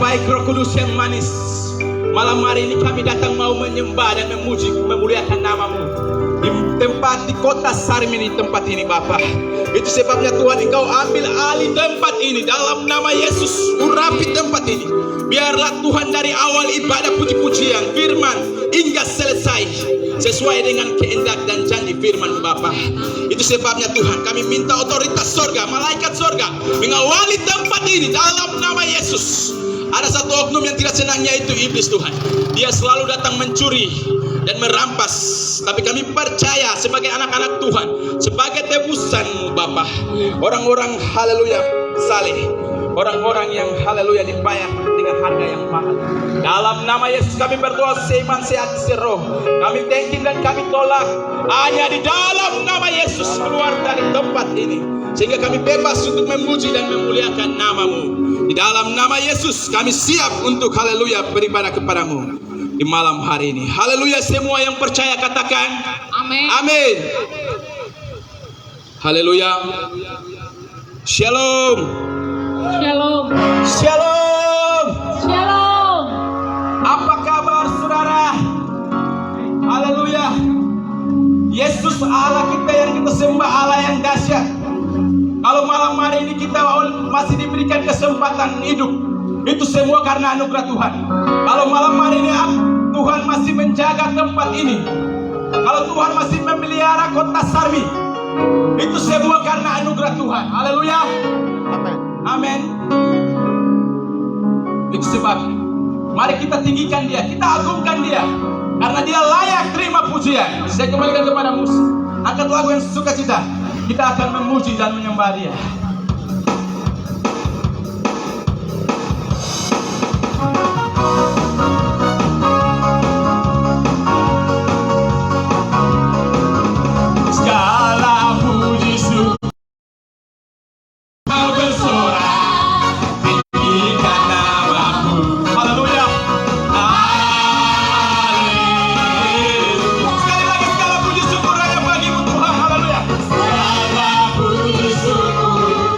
baik, Roh Kudus yang manis. Malam hari ini kami datang mau menyembah dan memuji, memuliakan nama-Mu di kota Sarmin, di tempat ini Bapa. Itu sebabnya Tuhan, Engkau ambil alih tempat ini dalam nama Yesus. Urapi tempat ini. Biarlah Tuhan dari awal ibadah puji-pujian firman hingga selesai sesuai dengan kehendak dan janji firman Bapa. Itu sebabnya Tuhan, kami minta otoritas sorga, malaikat sorga mengawali tempat ini dalam nama Yesus. Ada satu oknum yang tidak senangnya, itu iblis Tuhan. Dia selalu datang mencuri dan merampas. Tapi kami percaya sebagai anak-anak Tuhan, sebagai tebusan-Mu Bapa, orang-orang haleluya saleh, orang-orang yang haleluya dibayar dengan harga yang mahal. Dalam nama Yesus kami berdoa, seiman sehat seroh. Kami thank dan kami tolak hanya di dalam nama Yesus keluar dari tempat ini, sehingga kami bebas untuk memuji dan memuliakan nama-Mu. Di dalam nama Yesus kami siap untuk haleluya beribadah kepada-Mu di malam hari ini. Haleluya, semua yang percaya katakan amin. Amin. Haleluya. Shalom. Shalom. Shalom. Shalom. Apa kabar saudara? Haleluya. Yesus Allah kita yang kita sembah, Allah yang dahsyat. Kalau malam hari ini kita masih diberikan kesempatan hidup, itu semua karena anugerah Tuhan. Kalau malam hari ini Tuhan masih menjaga tempat ini, kalau Tuhan masih memelihara kota Sarmi, itu semua karena anugerah Tuhan. Haleluya. Amin. Amin. Itu sebab mari kita tinggikan Dia, kita agungkan Dia, karena Dia layak terima pujian. Saya kembalikan kepada musik. Angkat lagu yang sukacita. Kita akan memuji dan menyembah Dia. Segala puji syukur bersorak, tinggikan nama-Mu. Haleluya. Haleluya. Sekali lagi segala puji syukur hanya bagi-Mu Tuhan. Haleluya. Segala puji syukur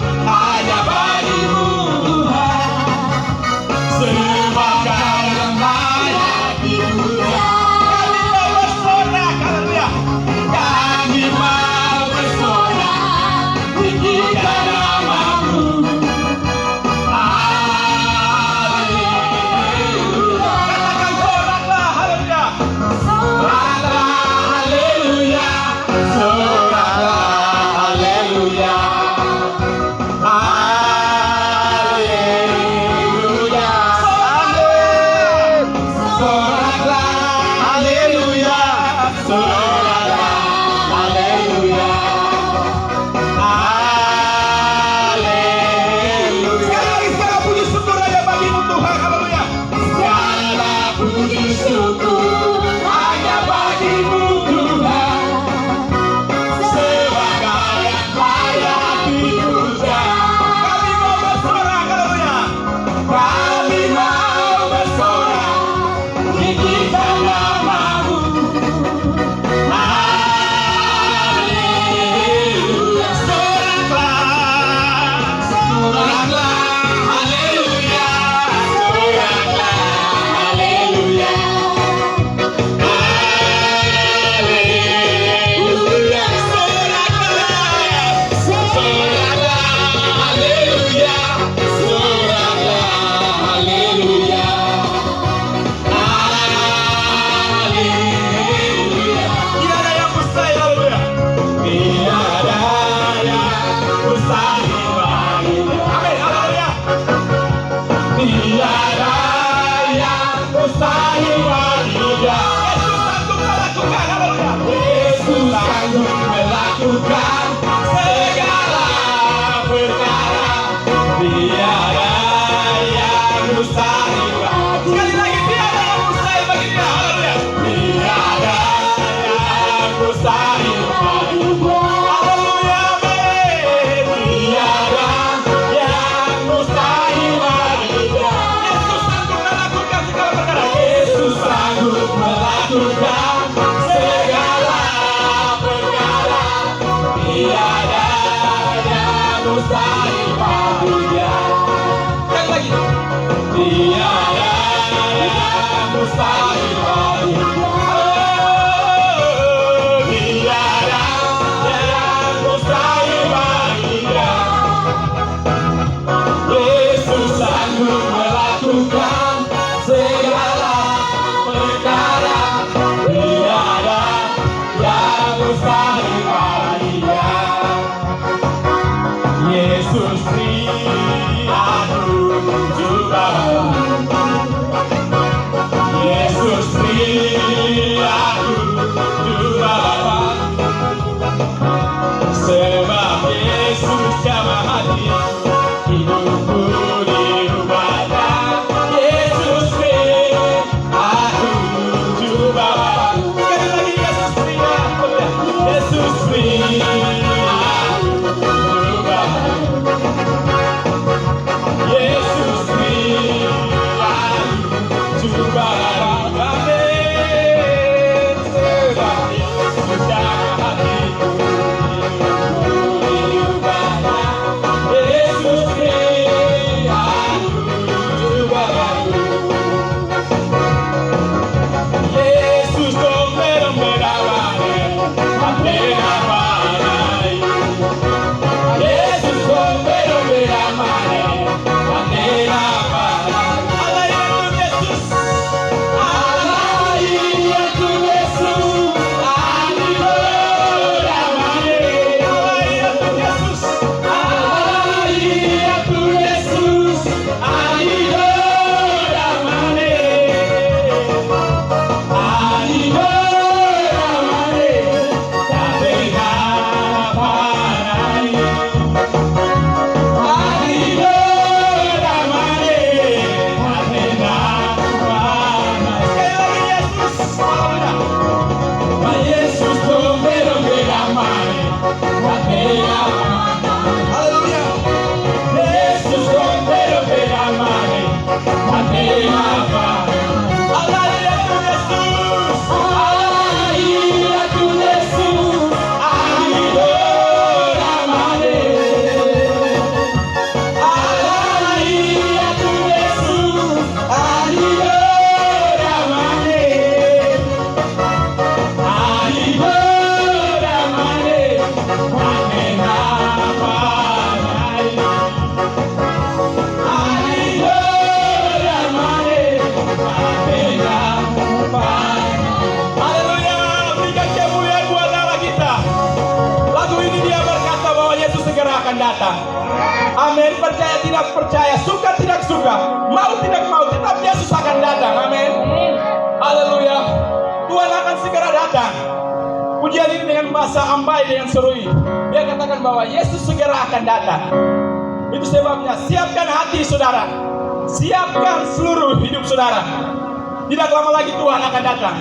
Amin. Percaya tidak percaya, suka tidak suka, mau tidak mau, tetap Yesus akan datang. Amin. Haleluya. Tuhan akan segera datang. Pujian ini dengan bahasa Ambai dengan Serui. Dia katakan bahwa Yesus segera akan datang. Itu sebabnya siapkan hati saudara, siapkan seluruh hidup saudara. Tidak lama lagi Tuhan akan datang.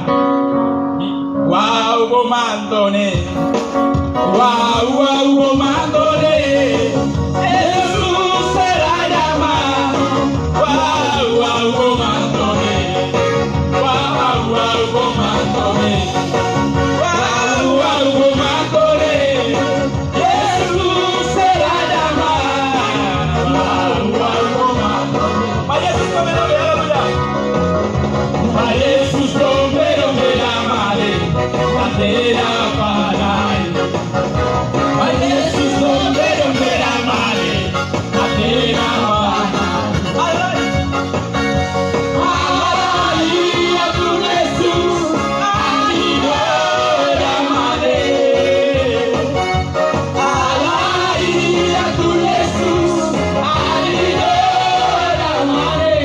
Wow, bomantone. Wow, wow, bomantone. Yesus será llamado. Wow, wow, bomantone. Wow, wow, bomantone. Wow, wow, bomantone. Yesus será llamado. Wow, wow, bomantone. Mas Jesus comendo aleluia. Mas Jesus comendo amare. Bandeira para Mas Jesus comendo amare. Bandeira para Aleluia tu Jesus. Aleluia amare. Aleluia tu Jesus. Aleluia amare.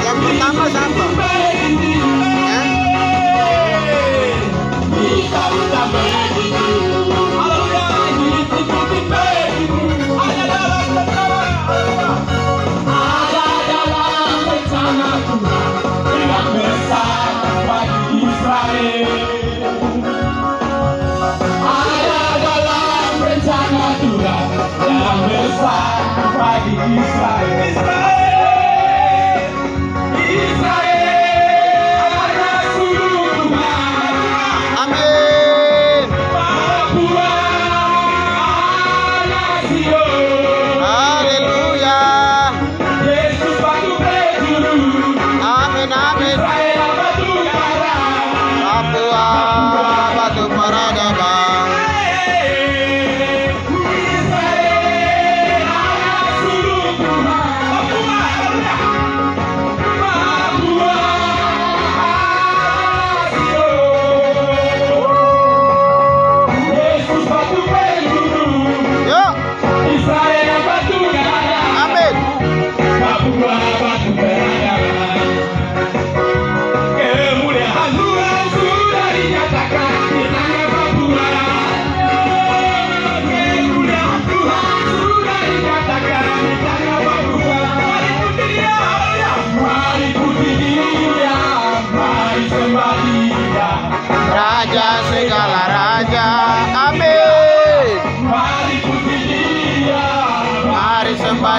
Yang pertama siapa?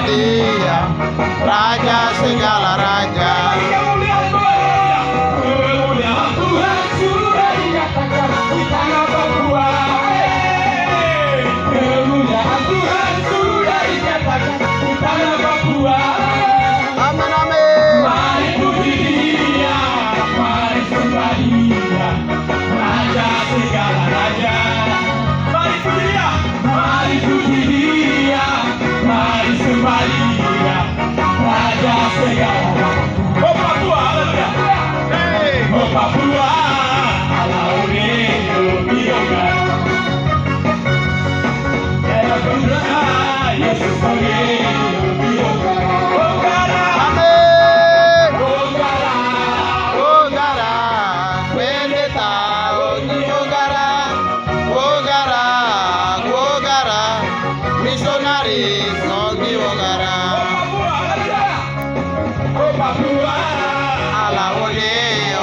Dia, Raja segala raja. Kemuliaan Tuhan sudah dinyatakan di tanah Papua. Kemuliaan Tuhan sudah dinyatakan di tanah Papua. Amin, amin. Mari puji Dia, mari sembah Dia, Raja segala raja. Mari puji Dia, mari puji Dia, mari sembah Dia, Raja segala raja. Oh Papua, haleluya. Oh Papua, alaune yoga. Era kudra, Yesus pagi yoga. Ogara, Amin. ogara. Ogara, pendeta, Ogi Ogara, Ogara, Ogara, misionaris, Ogi Ogara. Papua, haleluya. Oh Papua, Alaone,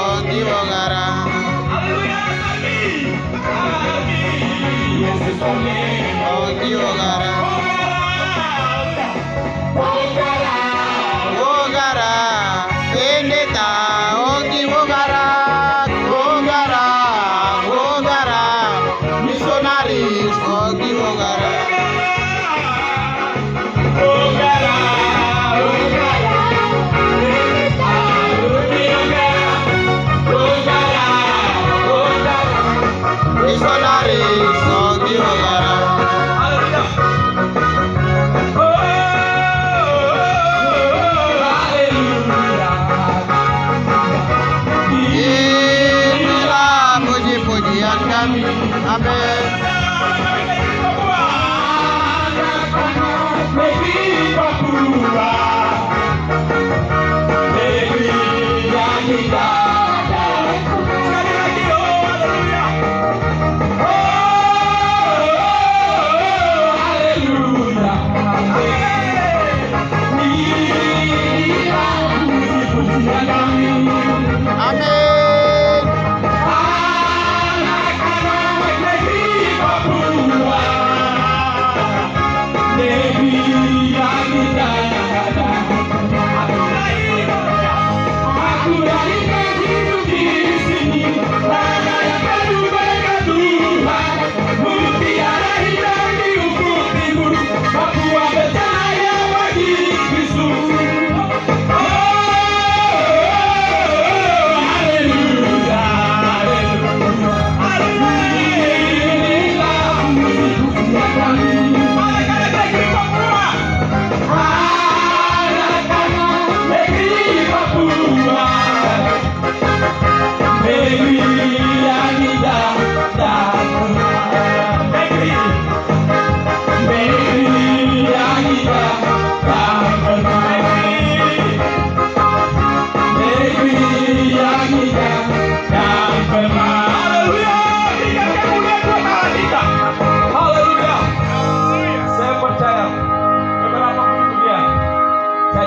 Ogi Ogara. haleluya. Amin, amin. Yesus pagi. Ogi Ogara. Ogara, Ogara, pendeta, Ogi Ogara, Ogara, Ogara, misionaris, Ogi Ogara. ogara, Misionaris, Ogi Ogara. Inilah puji-pujian kami. Amin. Amin.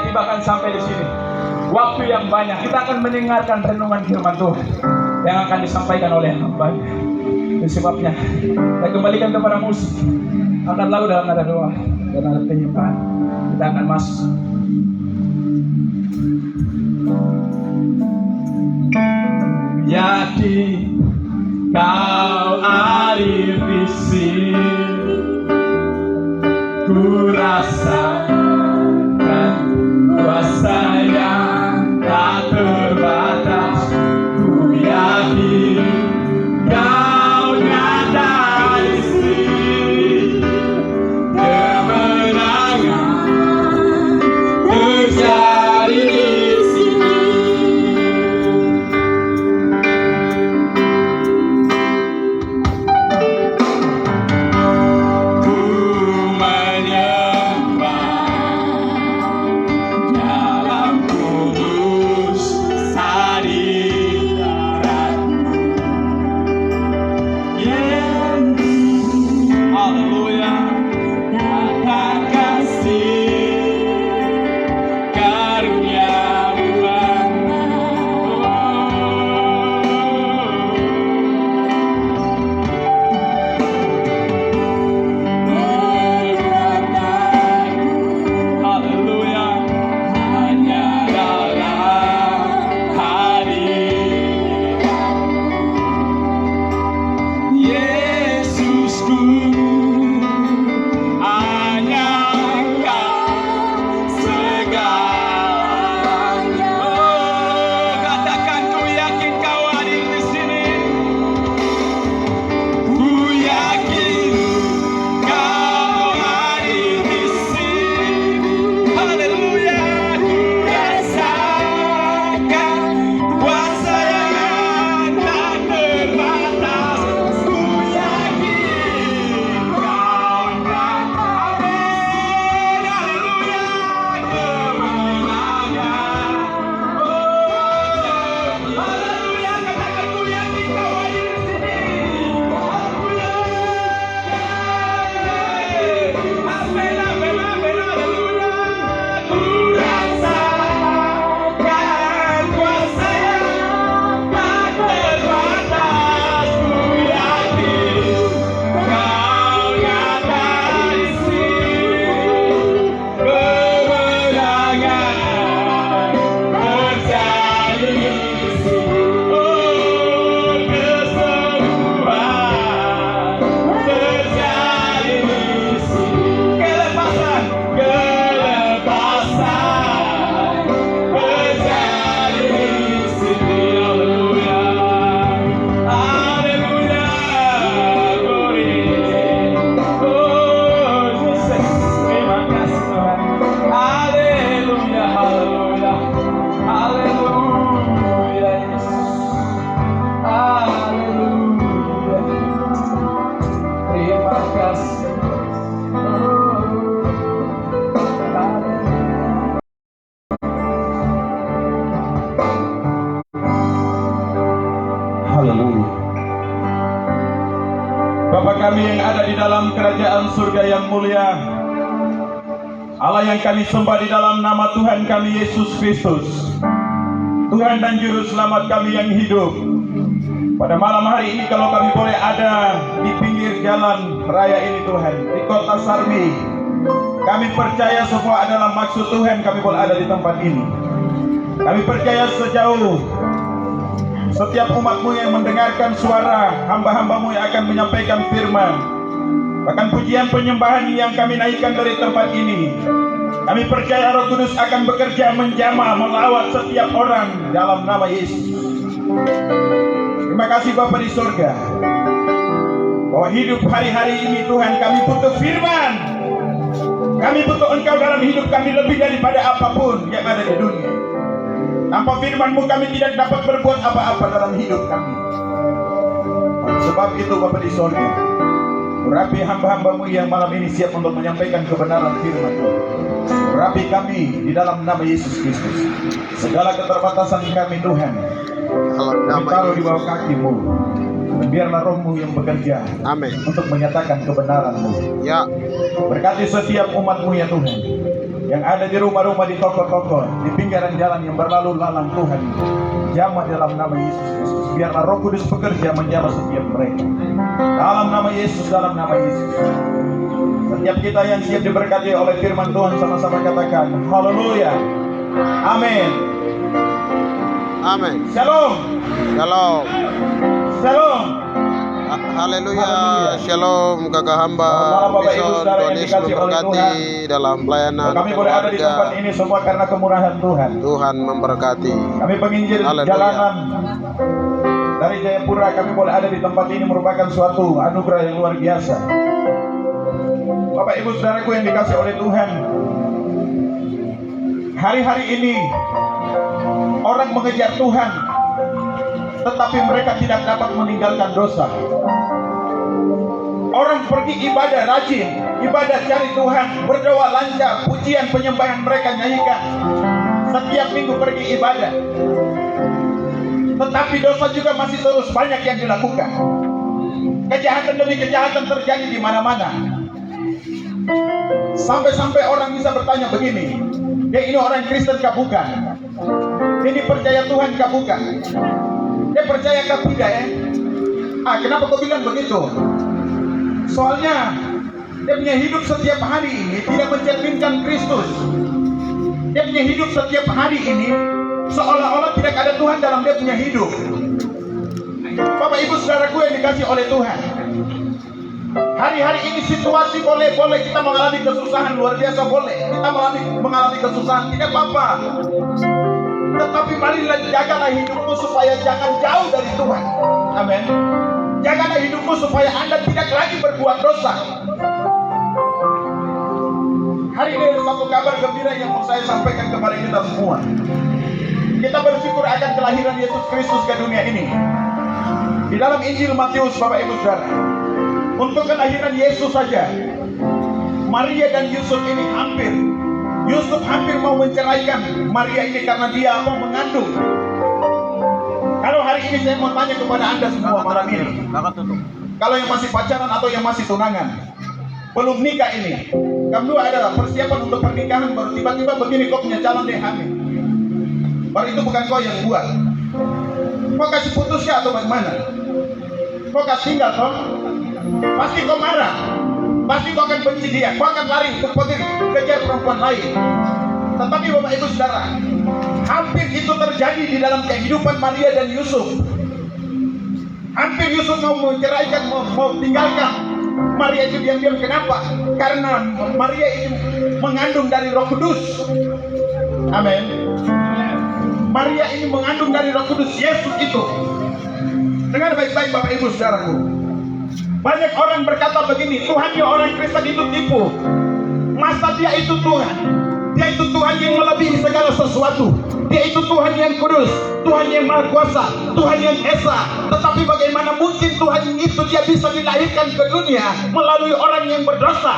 Bahkan sampai di sini waktu yang banyak kita akan mendengarkan renungan firman Tuhan yang akan disampaikan oleh hamba-Nya. Itu sebabnya saya kembalikan kepada musik, angkat lagu dalam nada doa dan nada penyembahan. Kita akan masuk. Yakin kau air di sini, ku rasakan kuasa yang tak terbatas. Ku yakin kau nyata di sini, kemenangan terjadi di sini. Ku menyembah dalam kami yang ada di dalam kerajaan surga yang mulia, Allah yang kami sembah di dalam nama Tuhan kami Yesus Kristus, Tuhan dan Juru Selamat kami yang hidup. Pada malam hari ini kalau kami boleh ada di pinggir jalan raya ini Tuhan, di kota Sarmi, kami percaya semua adalah maksud Tuhan kami boleh ada di tempat ini. Kami percaya sejauh setiap umat-Mu yang mendengarkan suara hamba-hamba-Mu yang akan menyampaikan firman, bahkan pujian penyembahan yang kami naikkan dari tempat ini, kami percaya Roh Kudus akan bekerja menjamah melawat setiap orang dalam nama Yesus. Terima kasih Bapa di surga, bahwa hidup hari-hari ini Tuhan kami butuh firman. Kami butuh Engkau dalam hidup kami lebih daripada apapun yang ada di dunia. Tanpa firman-Mu kami tidak dapat berbuat apa-apa dalam hidup kami. Sebab itu Bapa di surga, urapi hamba-hamba-Mu yang malam ini siap untuk menyampaikan kebenaran firman Tuhan. Urapi kami di dalam nama Yesus Kristus. Segala keterbatasan kami Tuhan, kami taruh di bawah kaki-Mu. Dan biarlah Roh-Mu yang bekerja, Amin, untuk menyatakan kebenaran-Mu. ya, Berkati setiap umat-Mu ya Tuhan, yang ada di rumah-rumah, di toko-toko, di pinggiran jalan yang berlalu lalang Tuhan, jamah dalam nama Yesus Kristus. Biarlah Roh Kudus bekerja menjamah setiap mereka dalam nama Yesus, dalam nama Yesus. Setiap kita yang siap diberkati oleh firman Tuhan, sama-sama katakan haleluya, amin, amin. shalom, Shalom. shalom. Haleluya, shalom kakak hamba. Selamat Bapak, Ibu, Bison, Saudara yang Tuhan Yesus dikasihi oleh memberkati dalam pelayanan Kami boleh ada di tempat keluarga. ini semua karena kemurahan Tuhan. Tuhan memberkati. Kami penginjil Haleluya. jalanan dari Jayapura, kami boleh ada di tempat ini merupakan suatu anugerah yang luar biasa. Bapak Ibu Saudaraku yang dikasih oleh Tuhan, hari-hari ini orang mengejar Tuhan, tetapi mereka tidak dapat meninggalkan dosa. Orang pergi ibadah rajin, ibadah cari Tuhan, berdoa lancar, pujian penyembahan mereka nyanyikan, setiap minggu pergi ibadah, tetapi dosa juga masih terus banyak yang dilakukan. Kejahatan demi kejahatan terjadi di mana-mana. Sampai-sampai orang bisa bertanya begini, dia ini orang Kristen kah bukan? Ini percaya Tuhan kah bukan? Dia percaya kah tidak ya? Kenapa kau bilang begitu? Soalnya dia punya hidup setiap hari ini tidak mencerminkan Kristus. Dia punya hidup setiap hari ini seolah-olah tidak ada Tuhan dalam dia punya hidup. Bapak Ibu Saudaraku yang dikasih oleh Tuhan, hari-hari ini situasi boleh kita mengalami kesusahan luar biasa, boleh kita mengalami kesusahan, tidak apa-apa. Tetapi marilah jagalah hidupmu supaya jangan jauh dari Tuhan. Amin. Jagalah hidupmu supaya Anda tidak lagi berbuat dosa. Hari ini ada satu kabar gembira yang mau saya sampaikan kepada kita semua. Kita bersyukur akan kelahiran Yesus Kristus ke dunia ini. Di dalam Injil Matius, Bapak Ibu Saudara, untuk kelahiran Yesus saja, Maria dan Yusuf ini Yusuf hampir mau menceraikan Maria ini karena dia mengandung. Kalau hari ini saya mau tanya kepada Anda semua malam ini, kalau yang masih pacaran atau yang masih tunangan, belum nikah ini, kamu ada persiapan untuk pernikahan, baru tiba-tiba begini kau punya calon deh hamil. Baru itu bukan kau yang buat. Kau kasih putusnya atau bagaimana? Kau kasih tinggal toh? Pasti kau marah. Pasti kau akan benci dia. Kau akan lari untuk pergi kejar perempuan lain. Tetapi Bapak Ibu Saudara, hampir itu terjadi di dalam kehidupan Maria dan Yusuf. Hampir Yusuf mau menceraikan, mau tinggalkan Maria itu diam-diam. Kenapa? Karena Maria ini mengandung dari Roh Kudus. Amin. Maria ini mengandung dari Roh Kudus. Yesus itu, dengar baik-baik Bapak Ibu Saudaraku, banyak orang berkata begini, Tuhannya orang Kristen itu tipu. Masa dia itu Tuhan? Dia itu Tuhan yang melebihi segala sesuatu. Dia itu Tuhan yang kudus, Tuhan yang maha kuasa, Tuhan yang esa. Tetapi bagaimana mungkin Tuhan itu dia bisa dilahirkan ke dunia melalui orang yang berdosa?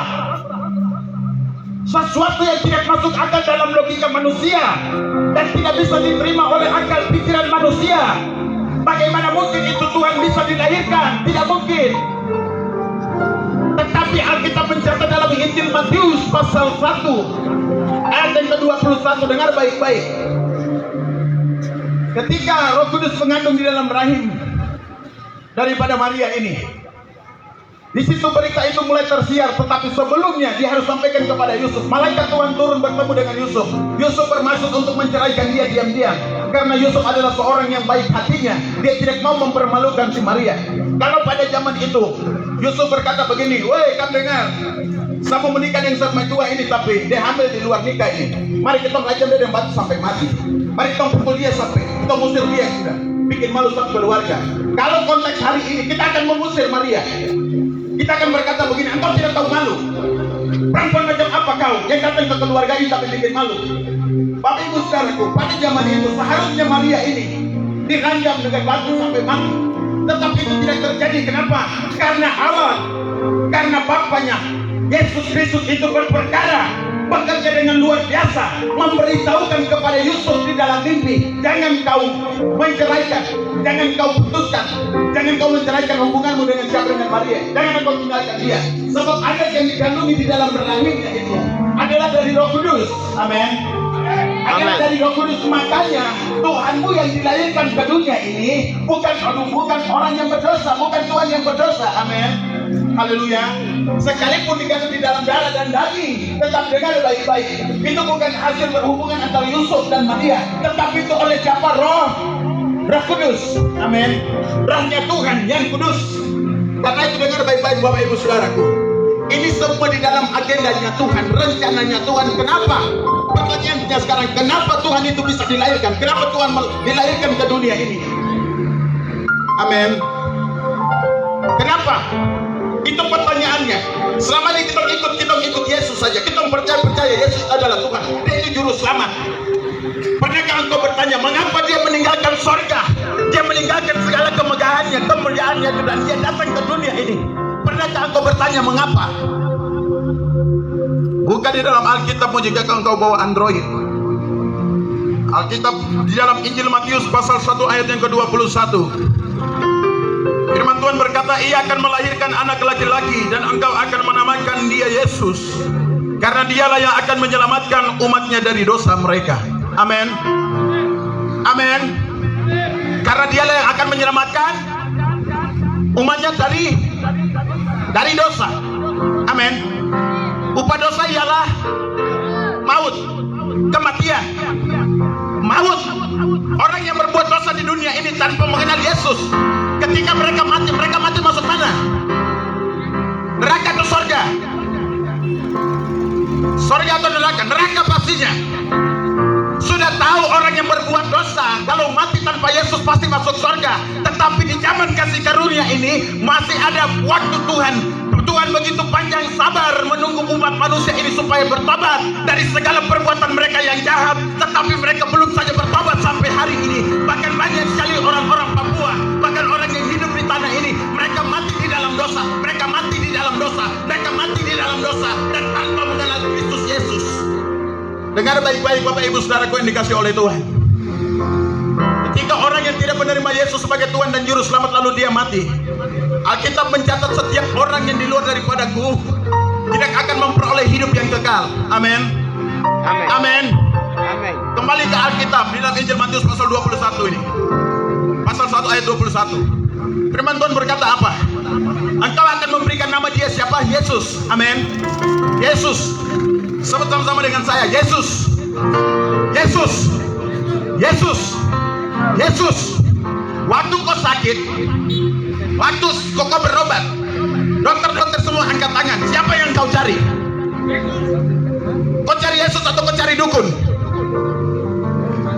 Sesuatu yang tidak masuk akal dalam logika manusia dan tidak bisa diterima oleh akal pikiran manusia. Bagaimana mungkin itu Tuhan bisa dilahirkan? Tidak mungkin. Tetapi Alkitab mencatat dalam Injil Matius pasal 1 ayat yang ke-21, dengar baik-baik. Ketika Roh Kudus mengandung di dalam rahim daripada Maria ini, di situ berita itu mulai tersiar. Tetapi sebelumnya dia harus sampaikan kepada Yusuf. Malaikat Tuhan turun bertemu dengan Yusuf. Yusuf bermaksud untuk menceraikan dia diam-diam, karena Yusuf adalah seorang yang baik hatinya. Dia tidak mau mempermalukan si Maria. Kalau pada zaman itu Yusuf berkata begini, "Woi, kamu dengar, saya mau menikah dengan sama tua ini, tapi dia hamil di luar nikah ini. Mari kita ajar dia dengan batu sampai mati. Mari kita pukul dia sampai kita musir dia, sudah bikin malu satu keluarga." Kalau konteks hari ini kita akan mengusir Maria. Kita akan berkata begini, "Engkau tidak tahu malu. Perempuan macam apa kau yang datang ke keluarga ini tapi bikin malu?" Bapak Ibu saudaraku, pada zaman itu seharusnya Maria ini diranjam dengan batu sampai mati. Tetapi itu tidak terjadi. Kenapa? Karena Allah, karena Bapaknya Yesus Kristus itu berperkara, bekerja dengan luar biasa, memberitahukan kepada Yusuf di dalam mimpi, "Jangan kau menceraikan, jangan kau putuskan, jangan kau menceraikan hubunganmu dengan siapa, dengan Maria. Jangan kau tinggalkan dia, sebab anak yang dikandungi di dalam rahimnya itu adalah dari Roh Kudus." Amin. Adalah dari Roh Kudus. Makanya Tuhanmu yang dilahirkan ke dunia ini bukan orang yang berdosa, bukan Tuhan yang berdosa. Amin. Haleluya. Sekalipun dikandung di dalam darah dan daging, tetap dengar baik-baik, itu bukan hasil berhubungan antara Yusuf dan Maria, tetapi itu oleh siapa? Roh Kudus. Amin. Rohnya Tuhan yang kudus. Karena itu dengar baik-baik Bapak Ibu Saudaraku, ini semua di dalam agendanya Tuhan, rencananya Tuhan. Kenapa? Pertanyaannya sekarang, kenapa Tuhan itu bisa dilahirkan? Kenapa Tuhan dilahirkan ke dunia ini? Amin. Kenapa? Itu pertanyaannya. Selama ini kita ikut Yesus saja. Kita percaya Yesus adalah Tuhan. Dia itu juru selamat. Pernahkah engkau bertanya, mengapa dia meninggalkan sorga? Dia meninggalkan segala kemegahannya, kemuliaannya, dan dia datang ke dunia ini. Pernahkah engkau bertanya mengapa? Bukan di dalam Alkitabmu jika engkau bawa Android. Alkitab di dalam Injil Matius pasal 1 ayat yang ke-21. Firman Tuhan berkata, "Ia akan melahirkan anak laki-laki dan engkau akan menamakan dia Yesus, karena dialah yang akan menyelamatkan umatnya dari dosa mereka." Amin. Amin. Karena dialah yang akan menyelamatkan umatnya dari dosa. Amin. Upah dosa ialah maut, kematian. Maut. Orang yang berbuat dosa di dunia ini tanpa mengenal Yesus, ketika mereka mati masuk mana? Neraka atau sorga? Sorga atau neraka? Neraka pastinya. Sudah tahu orang yang berbuat dosa kalau mati tanpa Yesus pasti masuk sorga. Tetapi di zaman kasih karunia ini masih ada waktu Tuhan begitu panjang sabar menunggu umat manusia ini supaya bertobat dari segala perbuatan mereka yang jahat. Tetapi mereka belum saja bertobat sampai hari ini. Bahkan banyak sekali orang-orang Papua, bahkan orang yang hidup di tanah ini, mereka mati di dalam dosa, mereka mati di dalam dosa, mereka mati di dalam dosa, dan tanpa mengenal Kristus Yesus. Dengar baik-baik Bapak Ibu Saudaraku yang dikasih oleh Tuhan. Ketika orang yang tidak menerima Yesus sebagai Tuhan dan Juru Selamat lalu dia mati, Alkitab mencatat setiap orang yang di luar daripadaku tidak akan memperoleh hidup yang kekal. Amin. Amin. Amin. Amin. Kembali ke Alkitab di dalam Injil Matius pasal 21 ini. Pasal 1 ayat 21. Firman Tuhan berkata apa? Engkau akan memberikan nama dia siapa? Yesus. Amin. Yesus. Sebut sama-sama dengan saya. Yesus. Yesus. Yesus. Yesus. Waktu kau sakit, waktu kau berobat, dokter-dokter semua angkat tangan. Siapa yang kau cari? Kau cari Yesus atau kau cari dukun?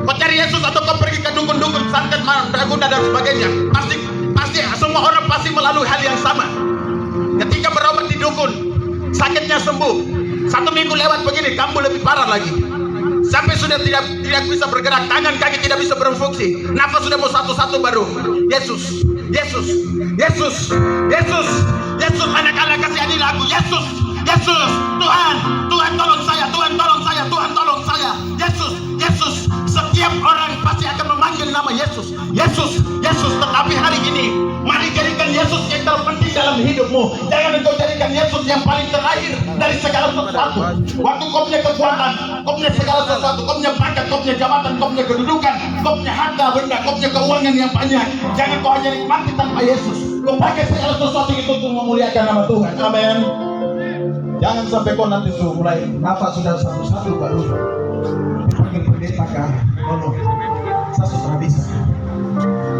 Kau cari Yesus atau kau pergi ke dukun-dukun, santet, mandraguna dan sebagainya? Pasti semua orang pasti melalui hal yang sama. Ketika berobat di dukun, sakitnya sembuh. 1 minggu lewat begini, kambuh lebih parah lagi. Sampai sudah tidak bisa bergerak, tangan kaki tidak bisa berfungsi, nafas sudah mau satu-satu baru. Yesus, Yesus, Yesus, Yesus, Yesus, anak Allah kasihani lagu. Yesus, Yesus, Tuhan, Tuhan tolong saya, Tuhan tolong saya, Tuhan tolong saya. Yesus, Yesus, setiap orang pasti akan memanggil nama Yesus, Yesus, Yesus. Tetapi hari ini, mari jadikan Yesus yang terpenting dalam hidupmu. Jangan engkau jadikan Yesus yang paling terakhir dari segala sesuatu. Waktu kau punya kekuatan, kau punya segala sesuatu, kau punya pangkat, kau punya jabatan, kau punya kedudukan, kau punya harta benda, kau punya keuangan yang banyak, jangan kau hanya nikmati tanpa Yesus. Kau pakai segala sesuatu itu untuk memuliakan nama Tuhan. Amin. Jangan sampai kau nanti suruh mulai nafas sudah satu-satu baru panggil pendeta kah? No, saya sudah bisa.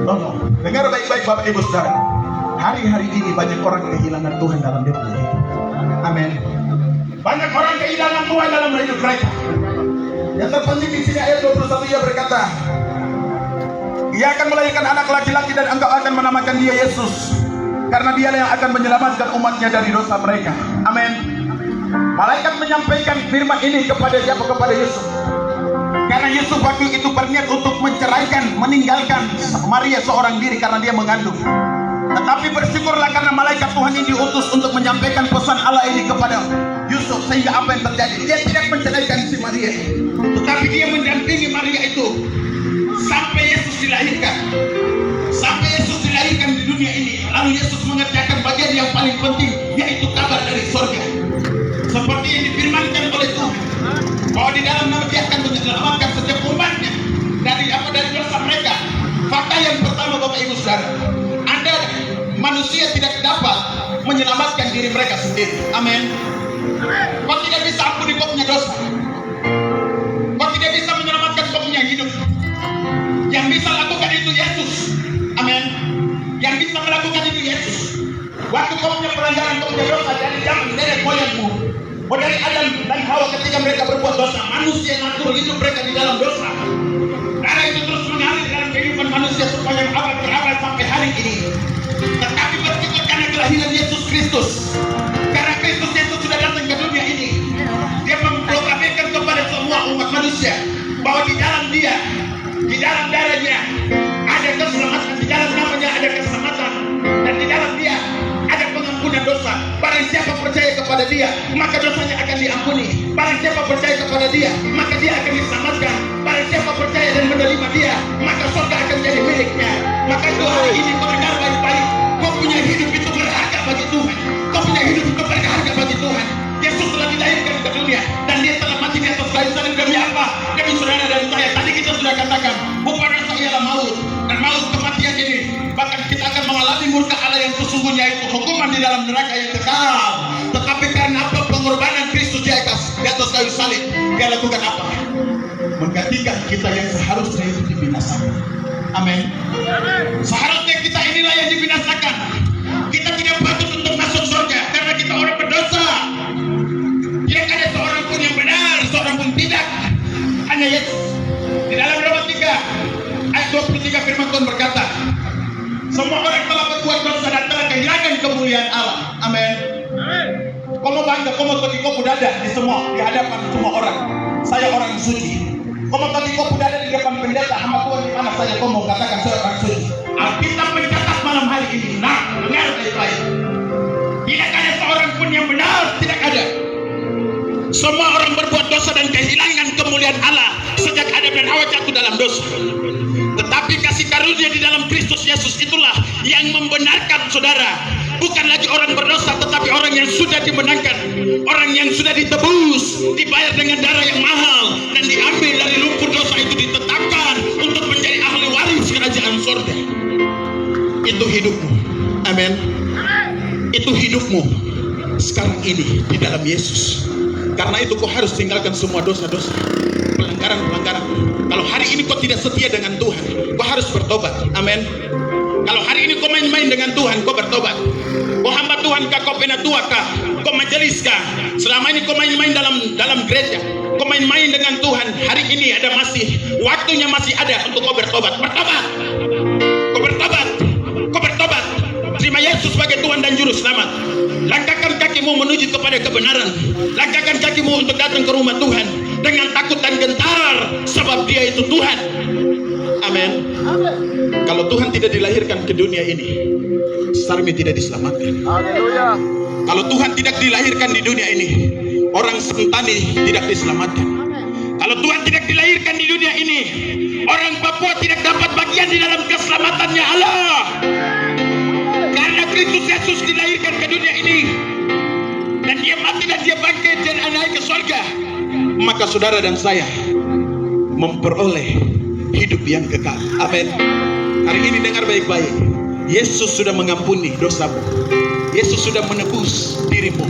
No. Dengar baik-baik Bapak Ibu Saudara. Hari-hari ini banyak orang kehilangan Tuhan dalam hidup mereka. Amin. Banyak orang kehilangan Tuhan dalam hidup mereka. Yang terpenting di sini ayat 21 ia berkata, ia akan melahirkan anak laki-laki dan engkau akan menamakan dia Yesus, karena dialah yang akan menyelamatkan umatnya dari dosa mereka. Amin. Malaikat menyampaikan firman ini kepada siapa? Kepada Yesus. Karena Yesus waktu itu berniat untuk menceraikan, meninggalkan Maria seorang diri karena dia mengandung. Tetapi bersyukurlah karena malaikat Tuhan ini diutus untuk menyampaikan pesan Allah ini kepada Yusuf, sehingga apa yang terjadi? Dia tidak menceraikan si Maria, tetapi dia mendampingi Maria itu sampai Yesus dilahirkan. Sampai Yesus dilahirkan di dunia ini. Lalu Yesus mengerjakan bagian yang paling penting, yaitu kabar dari surga. Seperti yang difirmankan oleh Tuhan, bahwa di dalam nama dia akan menyelamatkan setiap umatnya dari dosa mereka. Fakta yang pertama Bapak Ibu Saudara, Anda manusia tidak dapat menyelamatkan diri mereka sendiri. Amin. Kau tidak bisa ampuni kau punya dosa. Kau tidak bisa menyelamatkan kau punya hidup. Yang bisa lakukan itu Yesus. Amin. Yang bisa melakukan itu Yesus. Waktu kau punya pelanggaran, kau punya dosa dari zaman nenek moyangmu, dari Adam dan Hawa ketika mereka berbuat dosa, manusia natural hidup mereka di dalam dosa. Karena itu terus mengalir dalam kehidupan manusia supaya abad berabad sampai hari ini. Tetapi bersyukur karena kelahiran Yesus Kristus. Karena Kristus Yesus sudah datang ke dunia ini. Dia memproklamirkan kepada semua umat manusia bahwa di dalam dia, di dalam darahnya ada keselamatan, di dalam namanya ada keselamatan, dan di dalam dia ada pengampunan dosa. Barang siapa percaya kepada dia, maka dosanya akan diampuni. Barang siapa percaya kepada dia, maka dia akan diselamatkan. Barang siapa percaya dan menerima dia, maka surga akan jadi miliknya. Maka itu hari ini kau dengar baik-baik, kau punya hidup itu berharga bagi Tuhan. Kau punya hidup itu berharga bagi Tuhan. Yesus telah dilahirkan ke dunia dan dia telah mati di atas kayu salib demi apa? Demi saudara dan saya. Tadi kita sudah katakan, hukuman dosa ialah maut, dan maut kematian ini. Bahkan kita akan mengalami murka Allah yang sesungguhnya, itu hukuman di dalam neraka yang kekal. Tetapi karena apa? Pengorbanan Kristus di atas kayu salib, dia lakukan apa? Menggantikan kita yang seharusnya itu dibinasakan. Amin. Seharusnya kita inilah yang dibinasakan. Kita tidak patut untuk masuk surga karena kita orang berdosa. Tidak ada seorang pun yang benar, seorang pun tidak. Hanya Yesus. Di dalam Roma 3 ayat 23 firman Tuhan berkata, semua orang telah berbuat dosa dan telah kehilangan kemuliaan Allah. Amin. Kau mau bangga, kau mau tadi kau dada di hadapan semua orang. Saya orang suci. Kau mau tadi kau dada di depan pendeta, hamba Tuhan di mana saja kau mau katakan saya orang suci. Alkitab mencatat malam hari ini. Nah, dengar baik-baik. Tidak ada seorang pun yang benar, tidak ada. Semua orang berbuat dosa dan kehilangan kemuliaan Allah sejak Adam dan Hawa jatuh dalam dosa. Tetapi kasih karunia di dalam Kristus Yesus itulah yang membenarkan saudara. Bukan lagi orang berdosa, tetapi orang yang sudah dimenangkan, orang yang sudah ditebus, dibayar dengan darah yang mahal, dan diambil dari lumpur dosa itu, ditetapkan untuk menjadi ahli waris kerajaan surga. Itu hidupmu. Amin. Itu hidupmu sekarang ini di dalam Yesus. Karena itu kau harus tinggalkan semua dosa-dosa, pelanggaran-pelanggaran. Kalau hari ini kau tidak setia dengan Tuhan, kau harus bertobat. Amin. Kalau hari ini kau main-main dengan Tuhan, kau bertobat. Kau hamba Tuhan kah, kau penatua kah, kau majelis kah, selama ini kau main-main dalam gereja, kau main-main dengan Tuhan, hari ini ada waktunya masih ada untuk kau bertobat. Bertobat. Kau bertobat. Kau bertobat. Terima Yesus sebagai Tuhan dan Juru Selamat. Langkahkan kakimu menuju kepada kebenaran. Langkahkan kakimu untuk datang ke rumah Tuhan dengan takut dan gentar, sebab Dia itu Tuhan. Amin. Kalau Tuhan tidak dilahirkan ke dunia ini, Sarmi tidak diselamatkan. Haleluya. Kalau Tuhan tidak dilahirkan di dunia ini, orang Sentani tidak diselamatkan. Kalau Tuhan tidak dilahirkan di dunia ini, orang Papua tidak dapat bagian di dalam keselamatannya Allah. Karena Kristus Yesus dilahirkan ke dunia ini, dia mati dan dia bangkit dan naik ke surga, maka saudara dan saya memperoleh hidup yang kekal. Amin. Hari ini dengar baik-baik. Yesus sudah mengampuni dosamu. Yesus sudah menebus dirimu.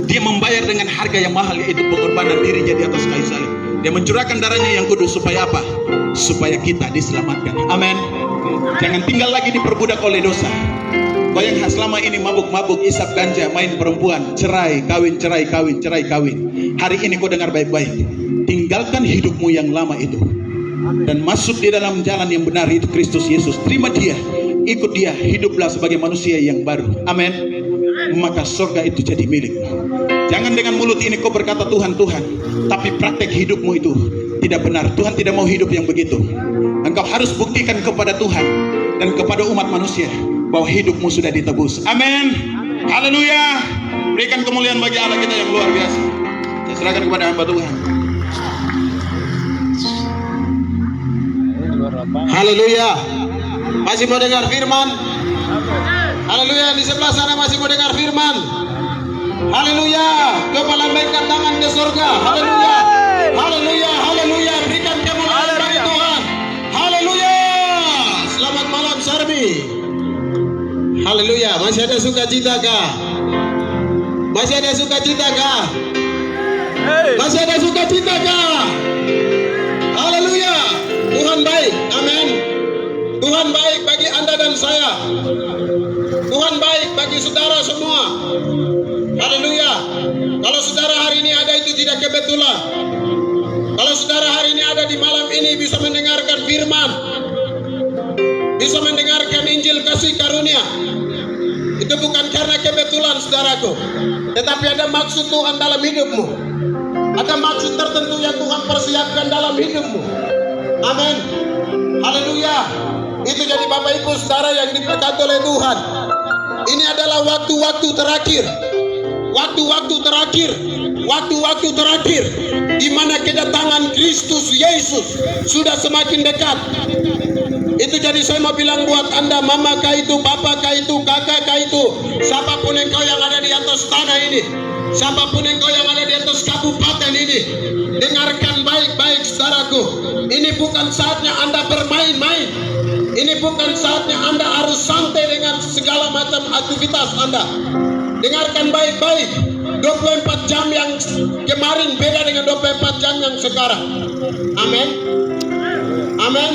Dia membayar dengan harga yang mahal, yaitu pengorbanan dirinya di atas kayu salib. Dia mencurahkan darahnya yang kudus supaya apa? Supaya kita diselamatkan. Amin. Jangan tinggal lagi diperbudak oleh dosa. Kau yang selama ini mabuk-mabuk, isap ganja, main perempuan, cerai, kawin, cerai, kawin, cerai, kawin. Hari ini kau dengar baik-baik. Tinggalkan hidupmu yang lama itu dan masuk di dalam jalan yang benar, itu Kristus Yesus. Terima dia, ikut dia, hiduplah sebagai manusia yang baru. Amin. Maka surga itu jadi milikmu. Jangan dengan mulut ini kau berkata Tuhan, Tuhan, tapi praktek hidupmu itu tidak benar. Tuhan tidak mau hidup yang begitu. Engkau harus buktikan kepada Tuhan dan kepada umat manusia bahwa hidupmu sudah ditebus. Amin. Haleluya. Berikan kemuliaan bagi Allah kita yang luar biasa. Saya serahkan kepada hamba Tuhan. Haleluya. Masih mau dengar firman? Haleluya. Di sebelah sana masih mau dengar firman? Haleluya. Coba lambaikan tangan ke surga. Haleluya. Haleluya. Haleluya. Berikan kemuliaan bagi Tuhan. Haleluya. Selamat malam Sarmi. Haleluya. Masih ada sukacita kah? Masih ada sukacita kah? Masih ada sukacita kah? Haleluya. Tuhan baik. Amin. Tuhan baik bagi Anda dan saya. Tuhan baik bagi saudara semua. Haleluya. Kalau saudara hari ini ada, itu tidak kebetulan. Kalau saudara hari ini ada di malam ini bisa mendengarkan firman, bisa mendengarkan Injil kasih karunia, itu bukan karena kebetulan saudaraku, tetapi ada maksud Tuhan dalam hidupmu. Ada maksud tertentu yang Tuhan persiapkan dalam hidupmu. Amin. Haleluya. Itu jadi Bapak Ibu saudara yang diberkati oleh Tuhan. Ini adalah waktu-waktu terakhir. Waktu-waktu terakhir. Waktu-waktu terakhir di mana kedatangan Kristus Yesus sudah semakin dekat. Itu jadi saya mau bilang buat Anda, mama kah itu, papa kah itu, kakak kah itu, siapapun engkau yang ada di atas tanah ini, siapapun engkau yang ada di atas kabupaten ini, dengarkan baik-baik saudaraku. Ini bukan saatnya Anda bermain-main. Ini bukan saatnya Anda harus santai dengan segala macam aktivitas Anda. Dengarkan baik-baik. 24 jam yang kemarin beda dengan 24 jam yang sekarang. Amin. Amin.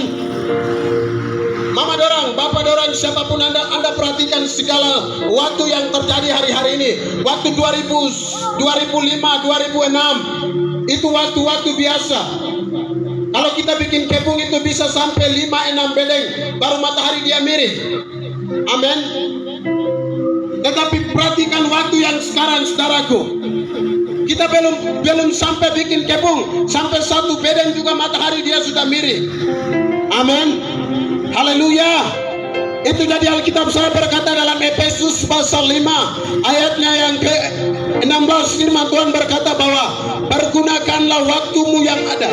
Mama dorang, bapak dorang, siapapun Anda perhatikan segala waktu yang terjadi hari-hari ini. Waktu 2000, 2005, 2006 itu waktu-waktu biasa. Kalau kita bikin kebun itu bisa sampai 5-6 bedeng baru matahari dia miring. Amin. Tetapi perhatikan waktu yang sekarang saudaraku. Kita belum sampai bikin kebun, sampai 1 bedeng juga matahari dia sudah miring. Amin. Haleluya. Itu jadi Alkitab saya berkata dalam Efesus pasal 5 ayatnya yang ke-16, firman Tuhan berkata bahwa pergunakanlah waktumu yang ada.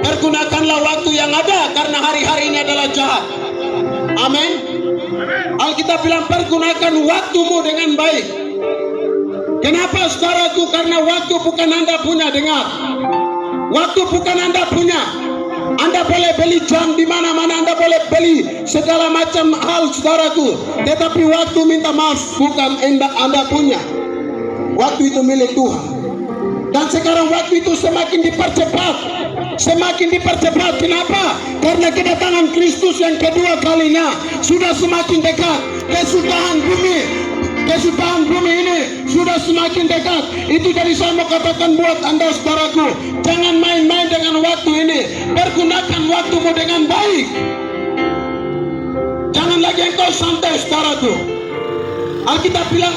Pergunakanlah waktu yang ada karena hari-hari ini adalah jahat. Amin. Alkitab bilang pergunakan waktumu dengan baik. Kenapa saudaraku? Karena waktu bukan Anda punya. Dengar, waktu bukan Anda punya. Anda boleh beli jam di mana-mana, Anda boleh beli segala macam hal saudaraku, tetapi waktu minta maaf bukan Anda punya. Waktu itu milik Tuhan. Dan sekarang waktu itu semakin dipercepat. Semakin dipercepat. Kenapa? Karena kedatangan Kristus yang kedua kalinya sudah semakin dekat. Kesudahan bumi ini sudah semakin dekat. Itu jadi saya mau katakan buat Anda saudaraku, jangan main-main dengan waktu ini. Pergunakan waktumu dengan baik. Jangan lagi engkau santai saudaraku. Alkitab bilang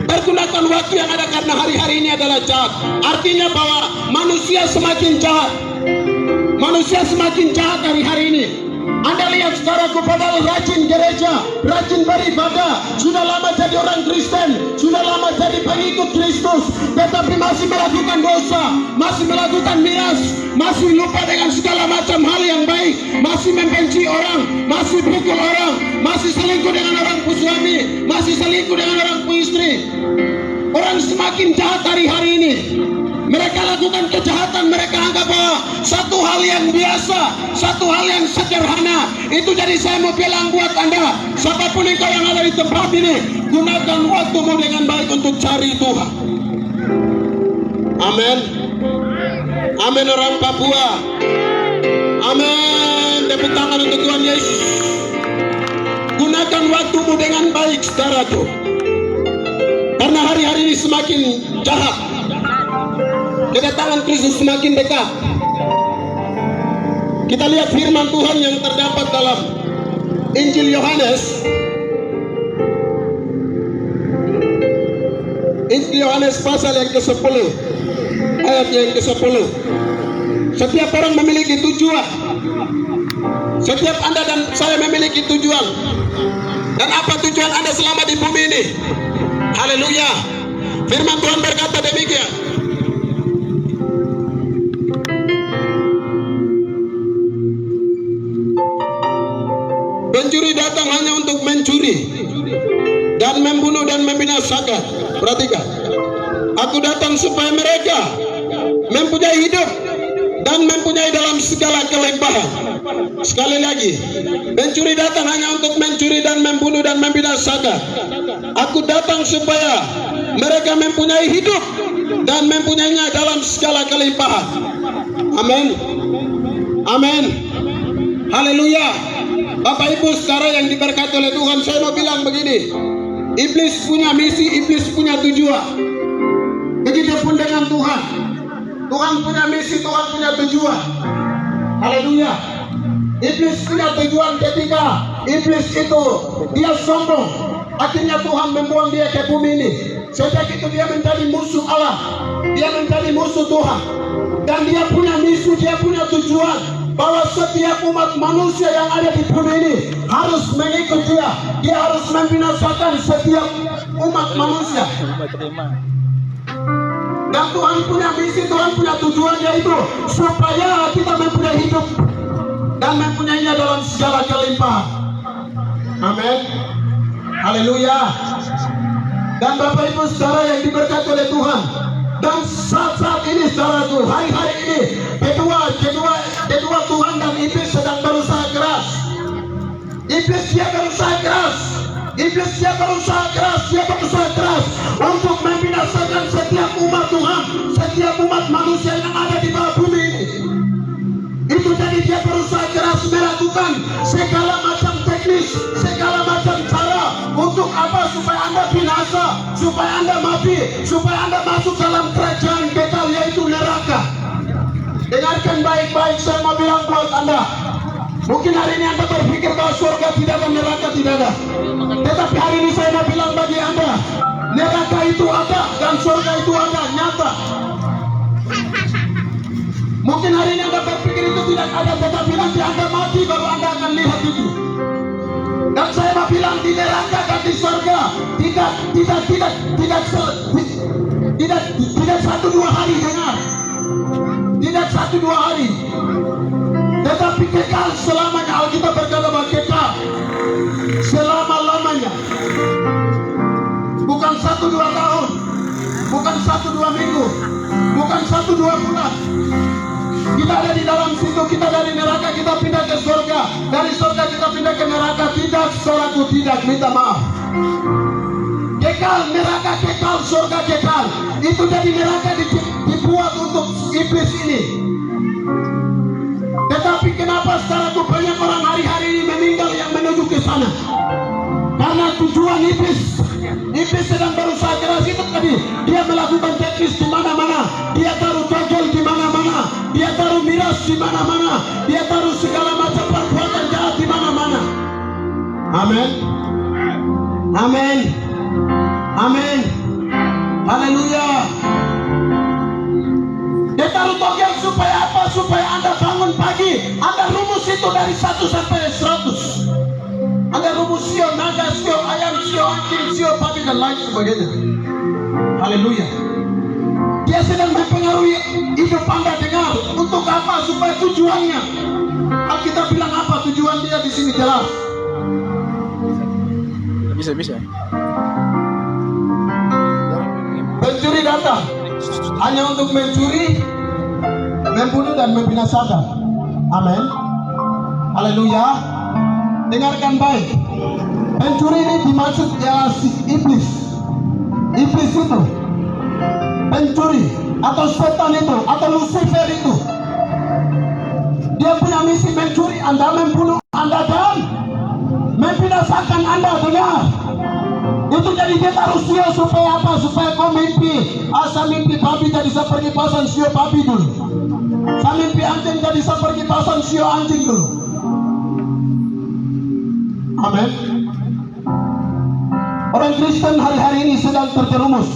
pergunakan waktu yang ada karena hari-hari ini adalah jahat. Artinya bahwa manusia semakin jahat. Manusia semakin jahat hari-hari ini. Anda lihat saudaraku, padahal rajin gereja, rajin beribadah, sudah lama jadi orang Kristen, sudah lama jadi pengikut Kristus, tetapi masih melakukan dosa, masih melakukan miras, masih lupa dengan segala macam hal yang baik, masih membenci orang, masih pukul orang, masih selingkuh dengan orang suami, masih selingkuh dengan orang istri. Orang semakin jahat hari-hari ini. Mereka lakukan kejahatan, mereka anggap bahwa satu hal yang biasa, satu hal yang sederhana. Itu jadi saya mau bilang buat Anda, siapapun engkau yang ada di tempat ini, gunakan waktumu dengan baik untuk cari Tuhan. Amin. Amin orang Papua. Amin. Tepuk tangan untuk Tuhan Yesus. Gunakan waktumu dengan baik, saudaraku. Karena hari-hari ini semakin jahat. Kedatangan Kristus semakin dekat. Kita lihat firman Tuhan yang terdapat dalam Injil Yohanes. Injil Yohanes pasal yang ke-10, ayat yang ke-10. Setiap orang memiliki tujuan. Setiap Anda dan saya memiliki tujuan. Dan apa tujuan Anda selama di bumi ini? Haleluya. Firman Tuhan berkata demikian. Pencuri datang hanya untuk mencuri dan membunuh dan membinasakan. Perhatikan. Aku datang supaya mereka mempunyai hidup dan mempunyai dalam segala kelimpahan. Sekali lagi, pencuri datang hanya untuk mencuri dan membunuh dan membinasakan. Aku datang supaya mereka mempunyai hidup dan mempunyainya dalam segala kelimpahan. Amin. Amin. Haleluya. Bapak Ibu saudara yang diberkati oleh Tuhan, saya mau bilang begini. Iblis punya misi, iblis punya tujuan. Begitupun dengan Tuhan. Tuhan punya misi, Tuhan punya tujuan. Haleluya. Iblis punya tujuan ketika iblis itu dia sombong. Akhirnya Tuhan membuang dia ke bumi ini. Sejak itu dia menjadi musuh Allah. Dia menjadi musuh Tuhan. Dan dia punya misi, dia punya tujuan. Bahwa setiap umat manusia yang ada di bumi ini harus mengikut dia. Dia harus membinasakan setiap umat manusia. Dan Tuhan punya misi, Tuhan punya tujuan, yaitu supaya kita mempunyai hidup dan mempunyainya dalam segala kelimpahan. Amin. Haleluya. Dan Bapak Ibu saudara yang diberkati oleh Tuhan, dan saat ini saudaraku, hari-hari ini kedua Tuhan dan iblis sedang berusaha keras. Iblis dia berusaha keras. Iblis dia berusaha keras untuk membinasakan setiap umat Tuhan, setiap umat manusia yang ada di bawah bumi ini. Itu jadi dia berusaha keras melakukan segala macam teknis, segala macam cara untuk apa? Supaya Anda binasa, supaya Anda mati, supaya Anda masuk dalam kerajaan kekal, yaitu neraka. Dengarkan baik-baik, saya mau bilang buat Anda. Mungkin hari ini Anda berpikir bahwa surga tidak ada, neraka tidak ada. Tetapi hari ini saya mau bilang bagi Anda, neraka itu ada dan surga itu ada, nyata. Mungkin hari ini Anda berpikir itu tidak ada, tetapi nanti Anda mati baru Anda akan lihat itu. Dan saya mau bilang di neraka dan di surga tidak 1-2 hari, dengar. Tidak 1-2 hari, tetapi kekal selamanya. Alkitab berkata bahwa kekal selama-lamanya. Bukan 1-2 tahun, bukan 1-2 minggu, bukan 1-2 bulan. Kita ada di dalam situ, kita dari neraka kita pindah ke surga, dari surga kita pindah ke neraka. Tidak, saudaraku, tidak, minta maaf. Kekal, neraka kekal, surga kekal. Itu jadi neraka dibuat untuk iblis ini. Tetapi kenapa saudaraku banyak orang hari-hari ini meninggal yang menuju ke sana? Karena tujuan iblis. Iblis sedang berusaha keras itu tadi. Dia melakukan teknis di mana-mana. Dia taruh tojol di mana-mana. Dia taruh miras di mana-mana. Dia taruh segala macam perbuatan jahat di mana-mana. Amin. Amin. Amin. Haleluya. Dia taruh togel supaya apa? Supaya Anda bangun pagi, Anda rumus itu dari 1 sampai 100. Anda rumus sio, naga sio, ayam sio, anjing sio, babi dan lain sebagainya. Haleluya. Dia sedang mempengaruhi hidup Anda, dengar. Untuk apa? Supaya tujuannya. Alkitab bilang apa tujuan dia di sini jelas. Bisa. pencuri datang hanya untuk mencuri, membunuh dan membinasakan. Amin. Haleluya. Dengarkan baik. Pencuri ini dimaksud ya si iblis. Iblis itu pencuri atau setan itu atau Lucifer itu. Dia punya misi mencuri Anda, membunuh Anda dan membinasakan Anda. Dengar. Itu jadi kita harus siap supaya apa? Supaya kau mimpi. Asa mimpi babi jadi saya pergi pasang sio babi dulu. Saya mimpi anjing jadi saya pergi pasang sio anjing dulu. Amin. Orang Kristen hari-hari ini sedang terjerumus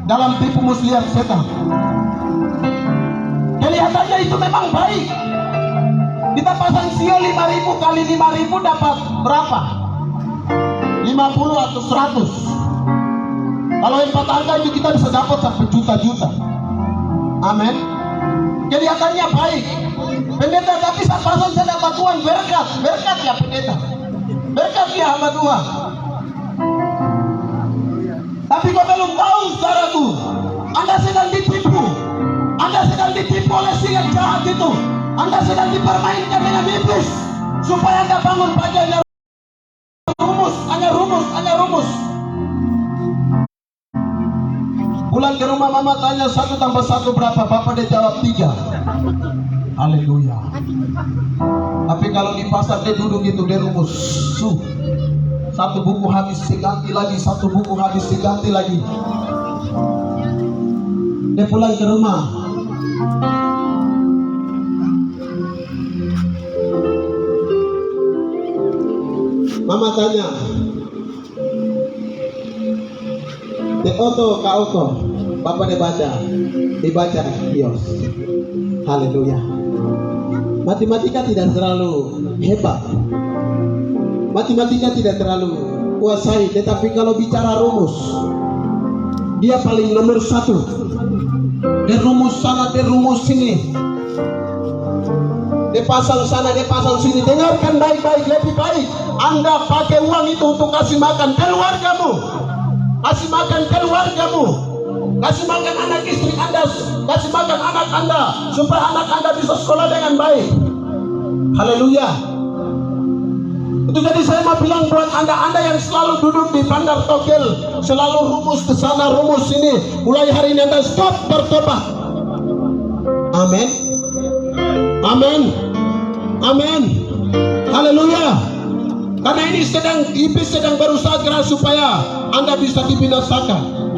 dalam tipu muslihat setan. Kelihatannya itu memang baik. Kita pasang sio 5.000 kali 5.000 dapat berapa? 50 atau 100. Kalau 4 angka itu kita bisa dapat sampai juta-juta. Amin. Kelihatannya baik. Pendeta, tapi saya pasang saya dapat uang berkat. Berkat ya pendeta. Berkat ya hamba Tuhan. Tapi kau belum tahu saudaraku, Anda sedang ditipu. Anda sedang ditipu oleh si yang jahat itu. Anda sedang dipermainkan dengan iblis supaya Anda bangun pagi hanya rumus. Pulang ke rumah mama tanya 1 tambah 1 berapa? Bapak dia jawab 3. Haleluya. Tapi kalau di pasar dia duduk gitu, dia rumus. Satu buku habis diganti lagi, satu buku habis diganti lagi. Dia pulang ke rumah. Mama tanya, "De oto ka oto?" Bapak dibaca Dios. Haleluya. Matematika tidak terlalu hebat. Matematika tidak terlalu kuasai, tetapi kalau bicara rumus, dia paling nomor 1. Dia rumus sana, dia rumus sini. Dia pasang sana, dia pasang sini. Dengarkan baik-baik, lebih baik Anda pakai uang itu untuk kasih makan keluargamu. Kasih makan keluargamu. Kasih makan anak istri Anda, kasih makan anak Anda, supaya anak Anda bisa sekolah dengan baik. Haleluya. Itu jadi saya mau bilang buat Anda yang selalu duduk di bandar togel, selalu rumus ke sana, rumus sini, mulai hari ini Anda stop bertobat. Amin. Amin. Amin. Haleluya. Karena ini iblis sedang berusaha keras supaya Anda bisa dibinasakan.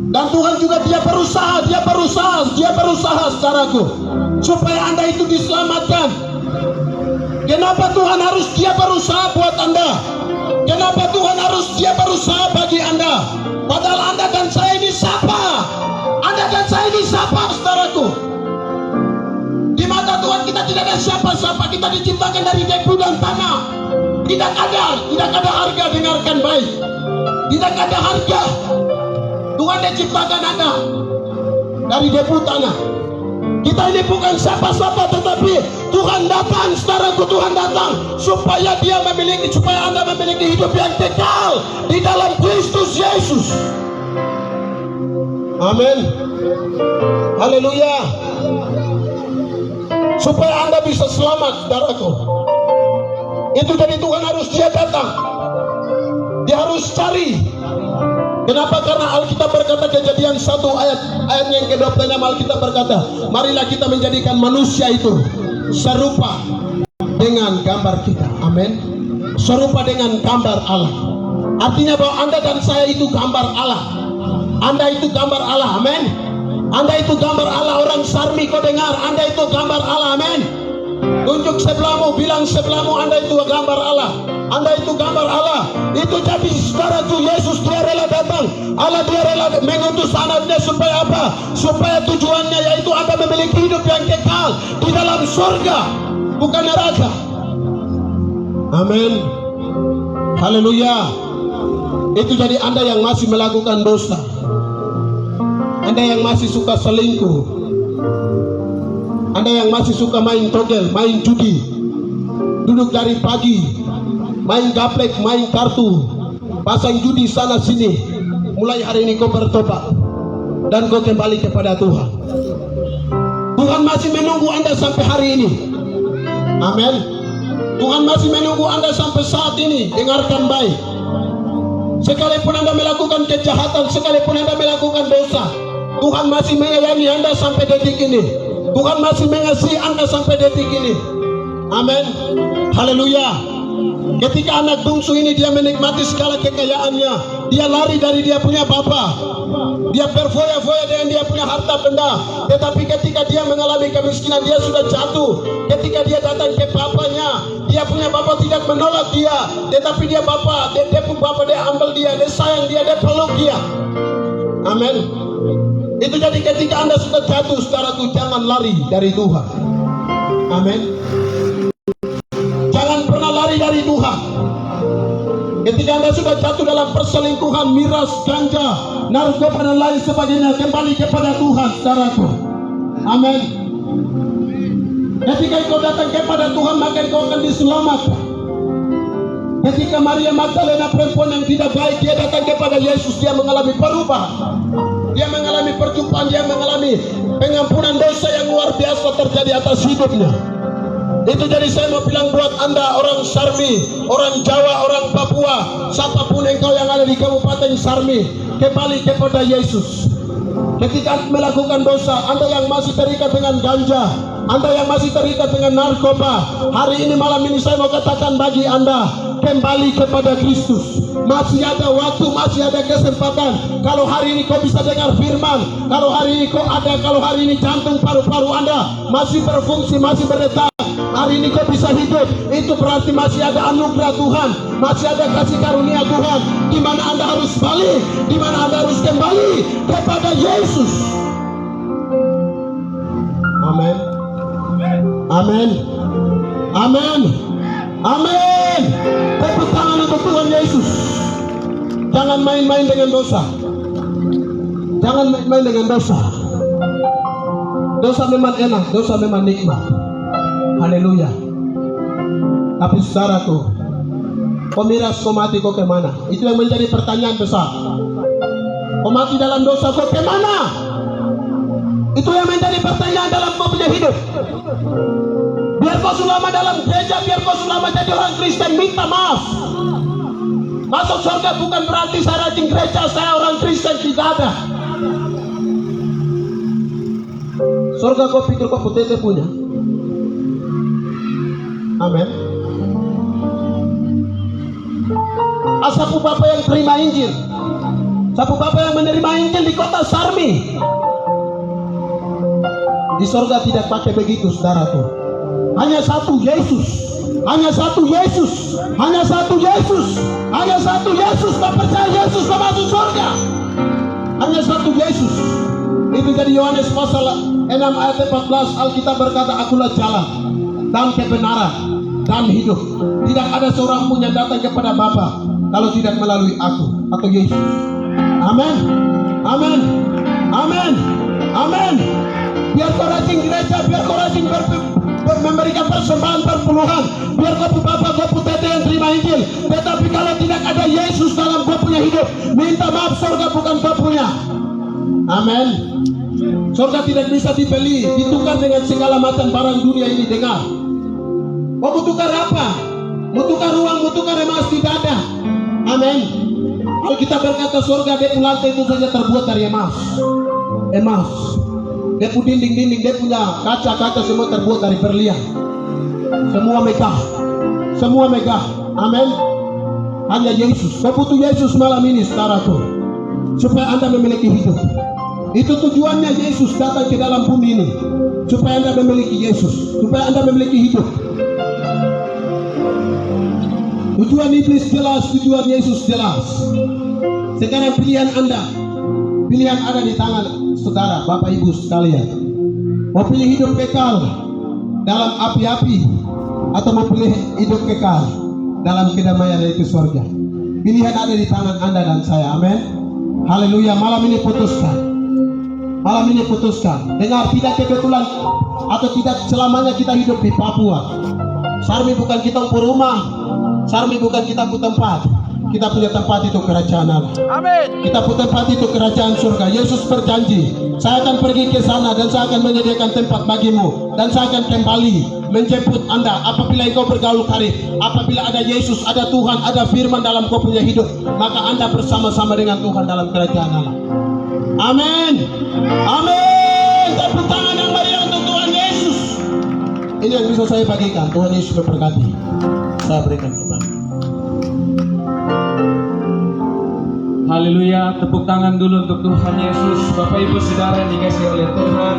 Dan Tuhan juga dia berusaha saudaraku, supaya Anda itu diselamatkan. Kenapa Tuhan harus dia berusaha buat Anda? Kenapa Tuhan harus dia berusaha bagi Anda? Padahal Anda dan saya ini siapa? Anda dan saya ini siapa, saudaraku? Di mata Tuhan kita tidak ada siapa-siapa. Kita diciptakan dari debu dan tanah. Tidak ada harga. Dengarkan baik. Tidak ada harga. Tuhan diciptakan Anda dari debu tanah. Kita ini bukan siapa-siapa, tetapi Tuhan datang, saudaraku, Tuhan datang supaya Anda memiliki hidup yang kekal di dalam Kristus Yesus. Amin. Haleluya. Supaya Anda bisa selamat, saudaraku. Itu jadi Tuhan harus dia datang. Dia harus cari. Kenapa? Karena Alkitab berkata, Kejadian 1 ayat yang ke-26, Alkitab berkata, marilah kita menjadikan manusia itu serupa dengan gambar kita. Amin. Serupa dengan gambar Allah. Artinya bahwa Anda dan saya itu gambar Allah. Anda itu gambar Allah. Amin. Anda itu gambar Allah. Orang Sarmi kau dengar, Anda itu gambar Allah. Amin. Tunjuk sebelahmu, bilang sebelahmu, Anda itu gambar Allah. Anda itu gambar Allah. Itu jadi saudaraku, Yesus dia rela datang. Allah dia rela mengutus anaknya supaya apa? Supaya tujuannya yaitu Anda memiliki hidup yang kekal di dalam surga, bukan neraka. Amin. Haleluya. Itu jadi Anda yang masih melakukan dosa, Anda yang masih suka selingkuh, Anda yang masih suka main togel, main judi, duduk dari pagi, main gaplek, main kartu, pasang judi sana sini, mulai hari ini kau bertobat dan kau kembali kepada Tuhan. Tuhan masih menunggu Anda sampai hari ini. Amin. Tuhan masih menunggu Anda sampai saat ini. Dengarkan baik. Sekalipun Anda melakukan kejahatan, sekalipun Anda melakukan dosa, Tuhan masih menyayangi Anda sampai detik ini. Tuhan masih mengasihi Anda sampai detik ini. Amin. Haleluya. Ketika anak bungsu ini dia menikmati segala kekayaannya, dia lari dari dia punya bapa, dia berfoya-foya dengan dia punya harta benda. Tetapi ketika dia mengalami kemiskinan, dia sudah jatuh. Ketika dia datang ke bapaknya, dia punya bapa tidak menolak dia, tetapi dia bapa, dia pun bapa, dia ambil dia, dia sayang dia, dia peluk dia. Amin. Itu jadi ketika Anda sudah jatuh, saudaraku, jangan lari dari Tuhan. Amin. Jangan pernah lari dari Tuhan. Ketika Anda sudah jatuh dalam perselingkuhan, miras, ganja, narkoba dan lain sebagainya, kembali kepada Tuhan, saudaraku. Amin. Ketika kau datang kepada Tuhan, maka kau akan diselamatkan. Ketika Maria Magdalena, perempuan yang tidak baik, dia datang kepada Yesus, dia mengalami perubahan, dia mengalami perjumpaan, dia mengalami pengampunan dosa yang luar biasa terjadi atas hidupnya. Itu jadi saya mau bilang buat Anda, orang Sarmi, orang Jawa, orang Papua, siapapun engkau yang ada di Kabupaten Sarmi, kembali kepada Yesus. Ketika melakukan dosa, Anda yang masih terikat dengan ganja, Anda yang masih terikat dengan narkoba, hari ini, malam ini saya mau katakan bagi Anda, kembali kepada Kristus. Masih ada waktu, masih ada kesempatan. Kalau hari ini kau bisa dengar firman, kalau hari ini kau ada, kalau hari ini jantung paru-paru Anda masih berfungsi, masih berdetak, hari ini kau bisa hidup, itu berarti masih ada anugerah Tuhan, masih ada kasih karunia Tuhan, di mana Anda harus balik, di mana Anda harus kembali kepada Yesus. Amin. Amin. Amin. Amin. Tepuk tangan untuk Tuhan Yesus. Jangan main-main dengan dosa. Jangan main-main dengan dosa. Dosa memang enak, dosa memang nikmat. Haleluya. Tapi saudaraku, kau miras, kau mati, kau kemana? Itu yang menjadi pertanyaan besar. Kau mati dalam dosa, kau kemana? Itu yang menjadi pertanyaan dalam kau punya hidup. Biar kau selama dalam gereja, biar kau selama jadi orang Kristen, minta maaf. Masuk surga bukan berarti saya rajin gereja, saya orang Kristen, tidak ada. Surga kau pikir kau putih punya. Amin. Sapu Bapak yang terima Injil, sapu Bapak yang menerima Injil di kota Sarmi, di surga tidak pakai begitu, saudaraku. Hanya satu Yesus, hanya satu Yesus, hanya satu Yesus, hanya satu Yesus. Kau percaya Yesus kau masuk surga? Hanya satu Yesus. Itu dari Yohanes pasal 6 ayat 14, Alkitab berkata, akulah jalan dan kebenaran dan hidup. Tidak ada seorang pun yang datang kepada Bapa kalau tidak melalui aku atau Yesus. Amin. Amin. Amin. Amin. Biar kau rajin gereja, biar kau rajin memberikan persembahan perpuluhan, biar kau Bapak, kau tete yang terima Injil, tetapi kalau tidak ada Yesus dalam kau punya hidup, minta maaf, surga bukan kau punya. Amin. Surga tidak bisa dibeli, ditukar dengan segala macam barang dunia ini. Dengar, mau tukar apa? Mau tukar uang, mau tukar emas, tidak ada. Amin. Kalau kita berkata surga, dia lantai itu saja terbuat dari emas. Emas. Dia punya dinding-dinding, dia punya kaca-kaca semua terbuat dari berlian. Semua megah, semua megah. Amin. Hanya Yesus. Kau butuh Yesus malam ini, saudaraku, supaya Anda memiliki hidup. Itu tujuannya Yesus datang ke dalam bumi ini, supaya Anda memiliki Yesus, supaya Anda memiliki hidup. Tujuan iblis jelas, tujuan Yesus jelas. Sekarang pilihan Anda, pilihan ada di tangan saudara, Bapak Ibu sekalian. Mau pilih hidup kekal dalam api-api, atau mau pilih hidup kekal dalam kedamaian yaitu surga? Pilihan ada di tangan Anda dan saya. Amin. Haleluya. Malam ini putuskan. Malam ini putuskan. Dengar, tidak kebetulan atau tidak selamanya kita hidup di Papua. Sarmi bukan kita rumah, Sarmi bukan kita tempat. kita punya tempat itu kerajaan Allah. Amin. Kita punya tempat itu kerajaan surga. Yesus berjanji, saya akan pergi ke sana dan saya akan menyediakan tempat bagimu, dan saya akan kembali menjemput Anda apabila engkau bergaul karib. Apabila ada Yesus, ada Tuhan, ada firman dalam kau punya hidup, maka Anda bersama-sama dengan Tuhan dalam kerajaan Allah. Amin. Amin. Tepuk tangan yang meriah untuk Tuhan Yesus. Ini yang bisa saya bagikan. Tuhan Yesus memberkati. Saya berikan kembali. Haleluya, tepuk tangan dulu untuk Tuhan Yesus. Bapak Ibu Saudara yang dikasihi oleh Tuhan,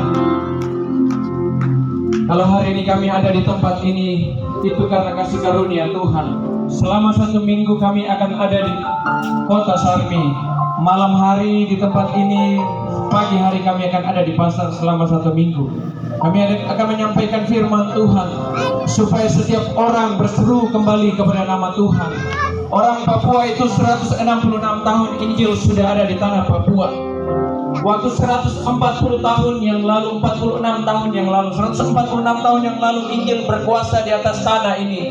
kalau hari ini kami ada di tempat ini, itu karena kasih karunia Tuhan. Selama 1 minggu kami akan ada di kota Sarmi. Malam hari di tempat ini, pagi hari kami akan ada di pasar selama 1 minggu. Kami akan menyampaikan firman Tuhan, supaya setiap orang berseru kembali kepada nama Tuhan. Orang Papua itu 166 tahun Injil sudah ada di tanah Papua. Waktu 140 tahun yang lalu, 46 tahun yang lalu, 146 tahun yang lalu Injil berkuasa di atas tanah ini.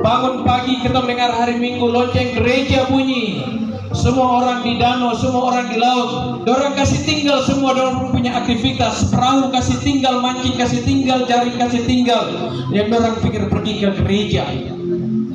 Bangun pagi kita mendengar hari Minggu, lonceng gereja bunyi. Semua orang di danau, semua orang di laut. Dorang kasih tinggal semua, dorang punya aktivitas. Perahu kasih tinggal, mancing kasih tinggal, jaring kasih tinggal. Yang dorang pikir pergi ke gereja.